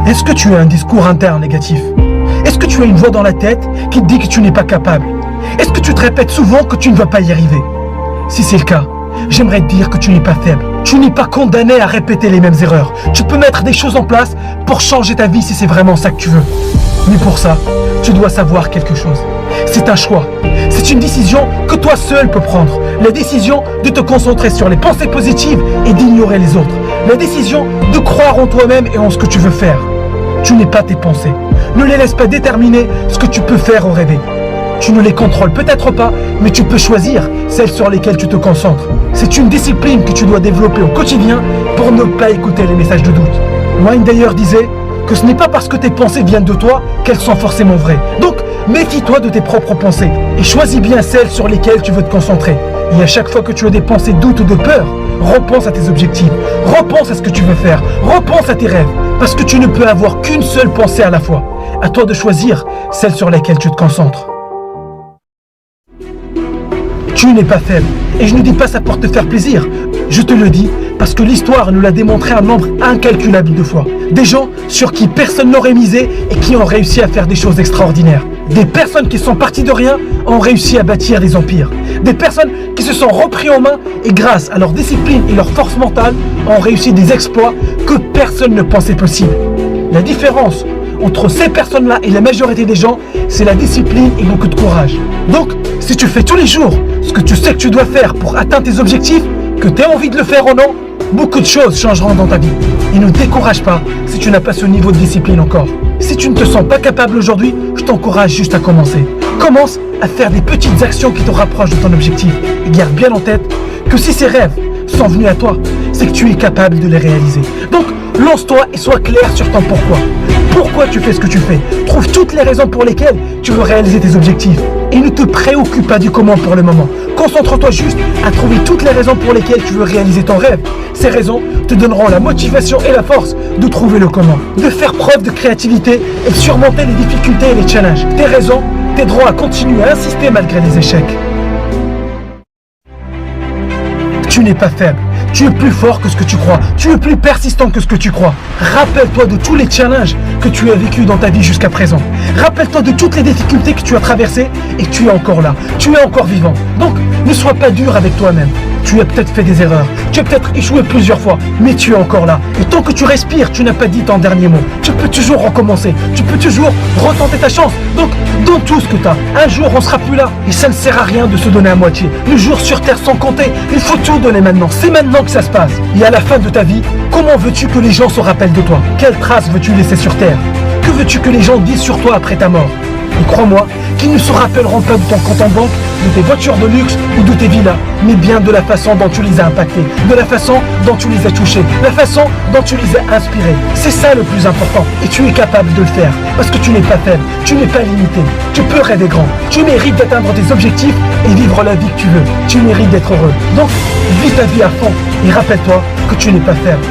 Est-ce que tu as un discours interne négatif? Est-ce que tu as une voix dans la tête qui te dit que tu n'es pas capable? Est-ce que tu te répètes souvent que tu ne vas pas y arriver? Si c'est le cas, j'aimerais te dire que tu n'es pas faible. Tu n'es pas condamné à répéter les mêmes erreurs. Tu peux mettre des choses en place pour changer ta vie si c'est vraiment ça que tu veux. Mais pour ça, tu dois savoir quelque chose. C'est un choix. C'est une décision que toi seul peux prendre. La décision de te concentrer sur les pensées positives et d'ignorer les autres. La décision de croire en toi-même et en ce que tu veux faire. Tu n'es pas tes pensées. Ne les laisse pas déterminer ce que tu peux faire ou rêver. Tu ne les contrôles peut-être pas, mais tu peux choisir celles sur lesquelles tu te concentres. C'est une discipline que tu dois développer au quotidien pour ne pas écouter les messages de doute. Wayne d'ailleurs disait que ce n'est pas parce que tes pensées viennent de toi qu'elles sont forcément vraies. Donc, méfie-toi de tes propres pensées et choisis bien celles sur lesquelles tu veux te concentrer. Et à chaque fois que tu as des pensées de doute ou de peur, repense à tes objectifs, repense à ce que tu veux faire, repense à tes rêves, parce que tu ne peux avoir qu'une seule pensée à la fois. À toi de choisir celle sur laquelle tu te concentres. Tu n'es pas faible, et je ne dis pas ça pour te faire plaisir, je te le dis parce que l'histoire nous l'a démontré un nombre incalculable de fois. Des gens sur qui personne n'aurait misé et qui ont réussi à faire des choses extraordinaires. Des personnes qui sont parties de rien ont réussi à bâtir des empires. Des personnes qui se sont repris en main et grâce à leur discipline et leur force mentale ont réussi des exploits que personne ne pensait possible. La différence entre ces personnes-là et la majorité des gens, c'est la discipline et beaucoup de courage. Donc, si tu fais tous les jours ce que tu sais que tu dois faire pour atteindre tes objectifs, que tu aies envie de le faire ou non, beaucoup de choses changeront dans ta vie. Et ne décourage pas si tu n'as pas ce niveau de discipline encore. Si tu ne te sens pas capable aujourd'hui, je t'encourage juste à commencer. Commence à faire des petites actions qui te rapprochent de ton objectif. Et garde bien en tête que si ces rêves sont venus à toi, c'est que tu es capable de les réaliser. Donc, lance-toi et sois clair sur ton pourquoi. Pourquoi tu fais ce que tu fais? Trouve toutes les raisons pour lesquelles tu veux réaliser tes objectifs. Et ne te préoccupe pas du comment pour le moment. Concentre-toi juste à trouver toutes les raisons pour lesquelles tu veux réaliser ton rêve. Ces raisons te donneront la motivation et la force de trouver le comment. De faire preuve de créativité et de surmonter les difficultés et les challenges. Tes raisons t'aideront à continuer à insister malgré les échecs. Tu n'es pas faible. Tu es plus fort que ce que tu crois. Tu es plus persistant que ce que tu crois. Rappelle-toi de tous les challenges que tu as vécus dans ta vie jusqu'à présent. Rappelle-toi de toutes les difficultés que tu as traversées et tu es encore là. Tu es encore vivant. Donc, ne sois pas dur avec toi-même. Tu as peut-être fait des erreurs. Tu as peut-être échoué plusieurs fois. Mais tu es encore là. Et tant que tu respires, tu n'as pas dit ton dernier mot. Tu peux toujours recommencer. Tu peux toujours retenter ta chance. Donc, donne tout ce que tu as. Un jour, on sera plus là. Et ça ne sert à rien de se donner à moitié. Les jours sur Terre sont comptés. Il faut tout donner maintenant. C'est maintenant que ça se passe. Et à la fin de ta vie, comment veux-tu que les gens se rappellent de toi? Quelle trace veux-tu laisser sur Terre? Que veux-tu que les gens disent sur toi après ta mort? Et crois-moi, qu'ils ne se rappelleront pas de ton compte en banque, de tes voitures de luxe ou de tes villas, mais bien de la façon dont tu les as impactés, de la façon dont tu les as touchés, la façon dont tu les as inspirés. C'est ça le plus important, et tu es capable de le faire, parce que tu n'es pas faible, tu n'es pas limité, tu peux rêver grand, tu mérites d'atteindre tes objectifs et vivre la vie que tu veux, tu mérites d'être heureux. Donc, vis ta vie à fond, et rappelle-toi que tu n'es pas faible.